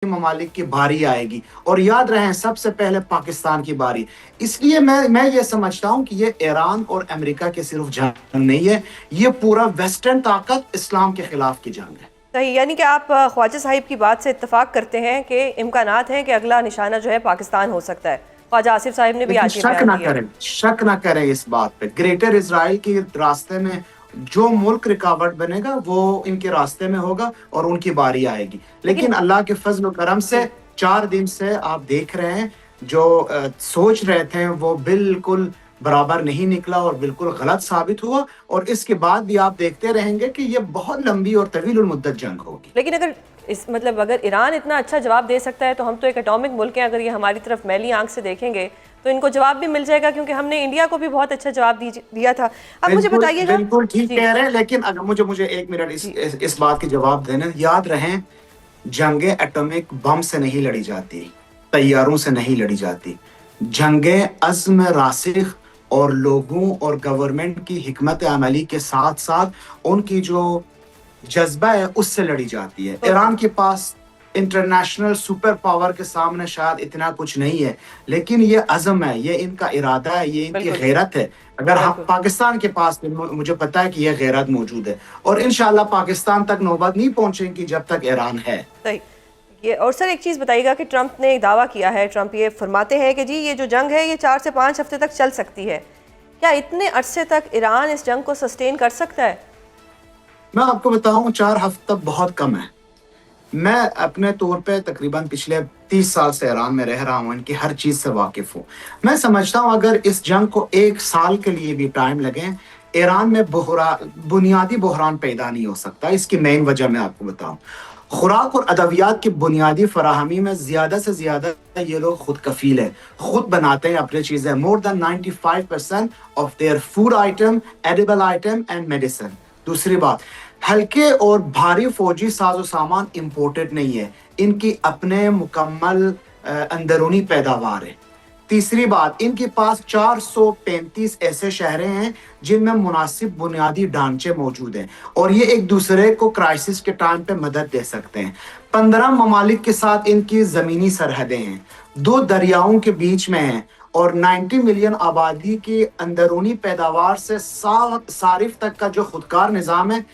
ममालिक की बारी आएगी और याद रहे सबसे पहले पाकिस्तान की बारी। इसलिए मैं ये समझता हूँ कि ये ईरान और अमेरिका की सिर्फ जंग नहीं है, ये पूरा वेस्टर्न ताकत इस्लाम के खिलाफ की जंग है। सही, यानी कि आप ख्वाजा साहिब की बात से इत्तेफाक करते हैं कि इम्कानात हैं कि अगला निशाना जो है पाकिस्तान हो सकता है। ख्वाजा आसिफ साहिब ने भी लेकिन आज ये बयान दिया। शक ना करें इस बात पे, ग्रेटर इजराइल के रास्ते में जो मुल्क रुकावट बनेगा वो इनके रास्ते में होगा और उनकी बारी आएगी। लेकिन अल्लाह के फजल और करम से 4 दिन से आप देख रहे हैं जो सोच रहे थे वो बिल्कुल बराबर नहीं निकला और बिल्कुल गलत साबित हुआ, और इसके बाद भी आप देखते रहेंगे कि ये बहुत लंबी और तवील मुद्दत जंग होगी। लेकिन अगर ईरान इतना अच्छा जवाब दे सकता है तो हम तो एक एटॉमिक मुल्क हैं, अगर ये हमारी तरफ मैली आंख से देखेंगे तो इनको जवाब भी मिल जाएगा, क्योंकि हमने इंडिया को भी बहुत अच्छा जवाब दिया था। अब मुझे बताइएगा। बिल्कुल ठीक कह रहे हैं, लेकिन अगर मुझे 1 मिनट इस बात के जवाब देने, याद रहें जंगें एटॉमिक बम से नहीं लड़ी जाती, तैयारों से नहीं लड़ी जाती, जंगें अज़्म रासिख और लोगों और गवर्नमेंट की हिकमत अमली के साथ साथ उनकी जो जज्बा है उससे लड़ी जाती है। ईरान के पास इंटरनेशनल सुपर पावर के सामने शायद इतना कुछ नहीं है, लेकिन ये अज़म है, ये इनका इरादा है, ये इनकी गैरत है। अगर हम पाकिस्तान के पास, मुझे पता है कि ये गैरत मौजूद है और इंशाल्लाह पाकिस्तान तक नौबत नहीं पहुंचेगी जब तक ईरान है। सही। ये और सर एक चीज़ बताइएगा कि ट्रंप ने एक दावा किया है, ट्रंप ये फरमाते हैं कि जी ये जो जंग है ये 4 से 5 हफ्ते तक चल सकती है। क्या इतने अरसे तक ईरान इस जंग को सस्टेन कर सकता है? मैं आपको बताऊं 4 हफ्ते बहुत कम है। मैं अपने तौर पे तकरीबन पिछले 30 साल से ईरान में रह रहा हूँ, इनकी हर चीज से वाकिफ हूँ। मैं समझता हूँ अगर इस जंग को 1 साल के लिए भी टाइम लगे, ईरान में बुनियादी बहरान पैदा नहीं हो सकता। इसकी मेन वजह मैं आपको बताऊं, खुराक और अदवियात की बुनियादी फराहमी में ज्यादा से ज्यादा ये लोग खुद कफील है, खुद बनाते हैं अपनी चीजें। More than 95% of their food item, edible item and medicine. दूसरी बात, हल्के और भारी फौजी साजो सामान इंपोर्टेड नहीं है, इनकी अपने मुकम्मल अंदरूनी पैदावार है। तीसरी बात, इनके पास 435 ऐसे शहरें हैं जिनमें मुनासिब बुनियादी ढांचे मौजूद हैं और ये एक दूसरे को क्राइसिस के टाइम पे मदद दे सकते हैं। 15 ममालिक के साथ इनकी जमीनी सरहदें हैं, 2 दरियाओं के बीच में हैं और 90 मिलियन आबादी की अंदरूनी पैदावार से सारिफ तक का जो खुदकार निज़ाम है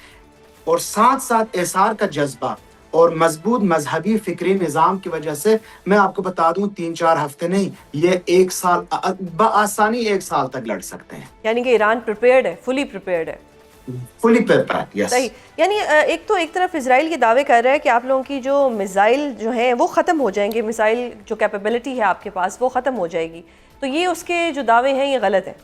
और साथ साथ एसार का जज्बा और मजबूत मजहबी फिक्री निज़ाम की वजह से मैं आपको बता दूं 3-4 हफ्ते नहीं, ये 1 साल बआसानी 1 साल तक लड़ सकते हैं। यानी कि ईरान प्रिपेयर्ड है, फुली प्रिपेयर्ड है। Fully prepared, yes. सही। यानी एक तरफ इजराइल ये दावे कर रहा है कि आप लोगों की जो मिसाइल जो हैं वो ख़त्म हो जाएंगे, मिसाइल जो कैपेबिलिटी है आपके पास वो ख़त्म हो जाएगी, तो ये उसके जो दावे हैं ये गलत है।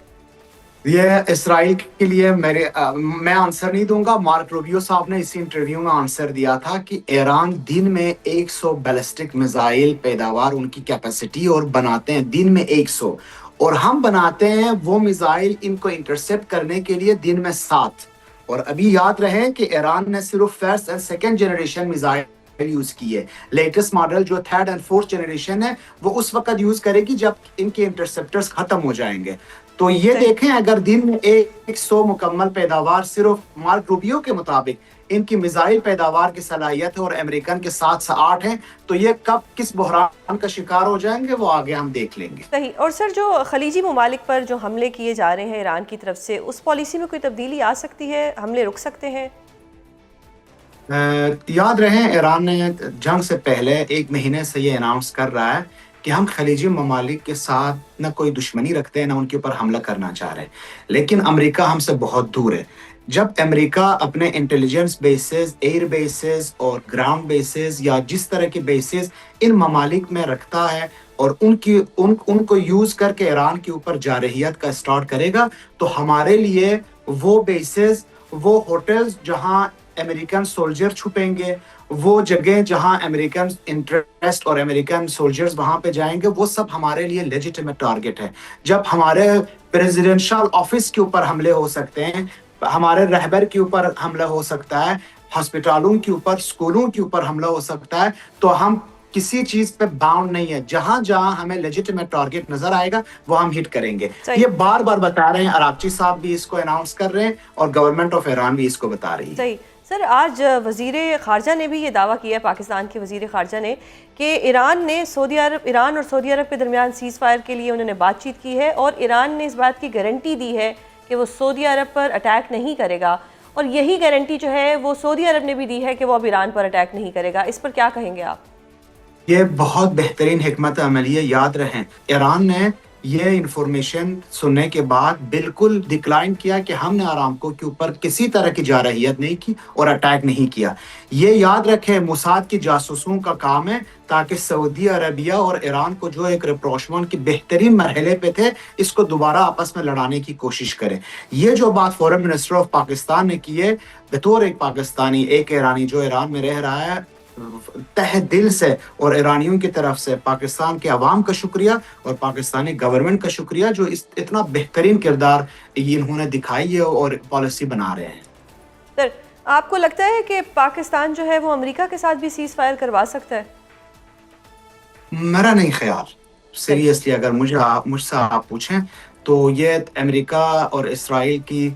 ये इसराइल के लिए मैं आंसर नहीं दूंगा। मार्क रूबियो साहब ने इसी इंटरव्यू में आंसर दिया था कि ईरान दिन में 100 बैलिस्टिक मिसाइल पैदावार उनकी कैपेसिटी और बनाते हैं दिन में 100, और हम बनाते हैं वो मिसाइल इनको इंटरसेप्ट करने के लिए दिन में 7। और अभी याद रहे कि ईरान ने सिर्फ first and second generation missile use की है। लेटेस्ट मॉडल जो 3rd एंड 4th जनरेशन है वो उस वक्त यूज करेगी जब इनके इंटरसेप्टर्स खत्म हो जाएंगे। तो ये देखें, अगर दिन में 100 मुकम्मल पैदावार, सिर्फ मार्क रूबियो के मुताबिक इनकी मिसाइल पैदावार की सलाहियत है और अमेरिकन के 7 से 8 हैं, तो ये कब किस बहरान का शिकार हो जाएंगे वो आगे हम देख लेंगे। सही। और सर जो खलीजी ममालिक पर जो हमले किए जा रहे हैं ईरान की तरफ से, उस पॉलिसी में कोई तब्दीली आ सकती है? हमले रुक सकते हैं? याद रहे ईरान ने जंग से पहले 1 महीने से ये अनाउंस कर रहा है कि हम खलीजी ममालिक के साथ न कोई दुश्मनी रखते हैं, न उनके ऊपर हमला करना चाह रहे हैं, लेकिन अमेरिका हमसे बहुत दूर है। जब अमेरिका अपने इंटेलिजेंस बेसेस, एयर बेसेस और ग्राउंड बेसेस या जिस तरह के बेसेस इन ममालिक में रखता है और उनको यूज करके ईरान के ऊपर जारहियत का स्टार्ट करेगा, तो हमारे लिए वो बेसेस, वो होटल्स जहां अमेरिकन सोल्जर छुपेंगे, वो जगह जहां अमेरिकन इंटरेस्ट और अमेरिकन सोल्जर्स वहां पे जाएंगे, वो सब हमारे लिए लेजिटिमेट टारगेट है। जब हमारे प्रेसिडेंशियल ऑफिस के ऊपर हमले हो सकते हैं, हमारे रहबर के ऊपर हमला हो सकता है, हॉस्पिटलों के ऊपर, स्कूलों के ऊपर हमला हो सकता है, तो हम किसी चीज पे बाउंड नहीं है। जहां जहां हमें लेजिटिमेट टारगेट नजर आएगा वो हम हिट करेंगे। ये बार बार बता रहे हैं, अरागची साहब भी इसको अनाउंस कर रहे हैं और गवर्नमेंट ऑफ ईरान भी इसको बता रही है। सही। سر آج وزیر خارجہ نے بھی یہ دعویٰ کیا ہے، پاکستان کے وزیر خارجہ نے، کہ ایران اور سعودی عرب کے درمیان سیز فائر کے لیے انہوں نے بات چیت کی ہے، اور ایران نے اس بات کی گارنٹی دی ہے کہ وہ سعودی عرب پر اٹیک نہیں کرے گا، اور یہی گارنٹی جو ہے وہ سعودی عرب نے بھی دی ہے کہ وہ اب ایران پر اٹیک نہیں کرے گا. اس پر کیا کہیں گے آپ؟ یہ بہت بہترین حکمت عملی ہے. یاد رہیں ایران نے یہ انفارمیشن سننے کے بعد بالکل ڈکلائن کیا کہ ہم نے آرامکو کے اوپر کسی طرح کی جارحیت نہیں کی اور اٹیک نہیں کیا. یہ یاد رکھیں موساد کی جاسوسوں کا کام ہے تاکہ سعودی عربیہ اور ایران کو جو ایک رپروشمنٹ کے بہترین مرحلے پہ تھے اس کو دوبارہ آپس میں لڑانے کی کوشش کریں. یہ جو بات فورن منسٹر آف پاکستان نے کی ہے بطور ایک پاکستانی، ایک ایرانی جو ایران میں رہ رہا ہے، تہ دل سے اور ایرانیوں کی طرف سے پاکستان کے عوام کا شکریہ اور پاکستانی گورنمنٹ کا شکریہ جو اتنا بہترین کردار انہوں نے دکھائی ہے اور پالیسی بنا رہے ہیں. سر آپ کو لگتا ہے کہ پاکستان جو ہے وہ امریکہ کے ساتھ بھی سیز فائر کروا سکتا ہے؟ میرا نہیں خیال. سیریسلی اگر مجھ سے آپ پوچھیں تو یہ امریکہ اور اسرائیل کی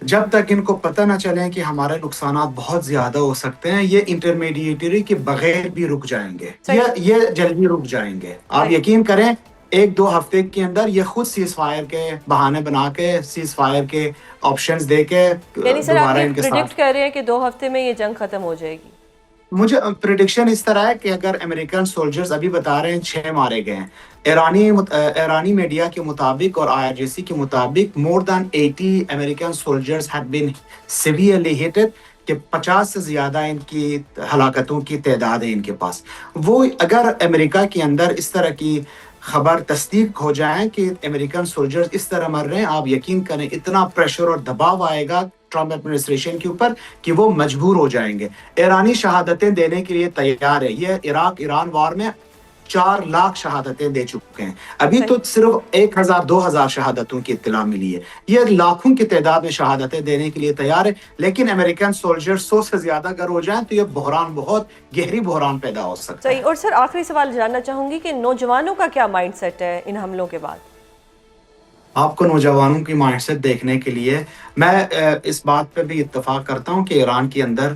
جب تک ان کو پتہ نہ چلے کہ ہمارے نقصانات بہت زیادہ ہو سکتے ہیں، یہ انٹرمیڈیٹری کے بغیر بھی رک جائیں گے، یہ جلدی رک جائیں گے. آپ یقین کریں 1-2 ہفتے کے اندر یہ خود سیز فائر کے بہانے بنا کے سیز فائر کے آپشنز دے کے یعنی سر آپ دوبارہ یہ ان کے ساتھ پریڈکٹ کر رہے ہیں کہ 2 ہفتے میں یہ جنگ ختم ہو جائے گی؟ مجھے پریڈکشن اس طرح ہے کہ اگر امریکن سولجرز ابھی بتا رہے ہیں 6 مارے گئے ہیں، ایرانی میڈیا کے مطابق اور IRGC کے مطابق more than 80 American soldiers had been severely hit، کہ 50 سے زیادہ ان کی ہلاکتوں کی تعداد ہے ان کے پاس. وہ اگر امریکہ کے اندر اس طرح کی خبر تصدیق ہو جائے کہ امریکن سولجرز اس طرح مر رہے ہیں، آپ یقین کریں اتنا پریشر اور دباؤ آئے گا ٹرمپ ایڈمنسٹریشن کے اوپر کہ وہ مجبور ہو جائیں گے. ایرانی شہادتیں دینے کے لیے تیار ہے. یہ عراق ایران وار میں 4 لاکھ شہادتیں دے چکے ہیں. ابھی تو صرف 1000-2000 شہادتوں کی اطلاع ملی ہے. یہ لاکھوں کی تعداد میں شہادتیں دینے کے لیے تیار ہے، لیکن امریکن سولجر 100 سے زیادہ اگر ہو جائیں تو یہ بحران بہت گہری بحران پیدا ہو سکتا ہے. صحیح. اور سر آخری سوال جاننا چاہوں گی کہ نوجوانوں کا کیا مائنڈ سیٹ ہے ان حملوں کے بعد؟ آپ کو نوجوانوں کی مائنڈ سیٹ دیکھنے کے لیے میں اس بات پہ بھی اتفاق کرتا ہوں کہ ایران کے اندر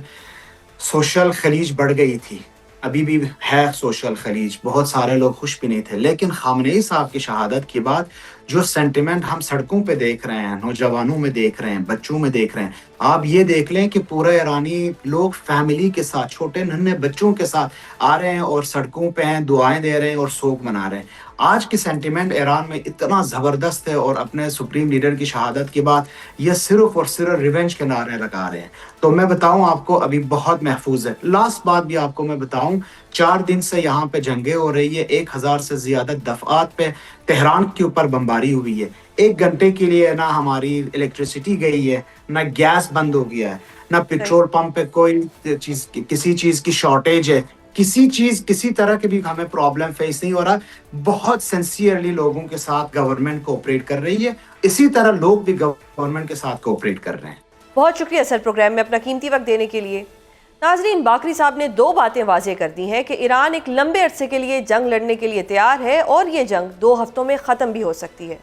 سوشل خلیج بڑھ گئی تھی، ابھی بھی ہے سوشل خلیج، بہت سارے لوگ خوش بھی نہیں تھے، لیکن خامنئی صاحب کی شہادت کے بعد جو سینٹیمنٹ ہم سڑکوں پہ دیکھ رہے ہیں، نوجوانوں میں دیکھ رہے ہیں، بچوں میں دیکھ رہے ہیں، آپ یہ دیکھ لیں کہ پورا ایرانی لوگ فیملی کے ساتھ چھوٹے ننھے بچوں کے ساتھ آ رہے ہیں اور سڑکوں پہ ہیں، دعائیں دے رہے ہیں اور سوگ منا رہے ہیں. آج کی سینٹیمنٹ ایران میں اتنا زبردست ہے اور اپنے سپریم لیڈر کی شہادت کے بعد یہ صرف اور صرف ریونج کے نعرے لگا رہے ہیں. تو میں بتاؤں آپ کو ابھی بہت محفوظ ہے. لاسٹ بات بھی آپ کو میں بتاؤں، 4 دن سے یہاں پہ جنگیں ہو رہی ہے، 1000 سے زیادہ دفعات پہ تہران کے اوپر بمباری ہوئی ہے. 1 گھنٹے کے لیے نہ ہماری الیکٹریسٹی گئی ہے، نہ گیس بند ہو گیا ہے، نہ پیٹرول پمپ پہ کوئی چیز کسی چیز کی شارٹیج ہے، کسی طرح کی بھی ہمیں پرابلم فیس نہیں ہو رہا. بہت سنسیئرلی لوگوں کے ساتھ گورنمنٹ کوآپریٹ کر رہی ہے، اسی طرح لوگ بھی گورنمنٹ کے ساتھ کوآپریٹ کر رہے ہیں. بہت شکریہ سر پروگرام میں اپنا قیمتی وقت دینے کے لیے. ناظرین، باقری صاحب نے 2 باتیں واضح کر دی ہیں کہ ایران ایک لمبے عرصے کے لیے جنگ لڑنے کے لیے تیار ہے اور یہ جنگ 2 ہفتوں میں ختم بھی ہو سکتی ہے.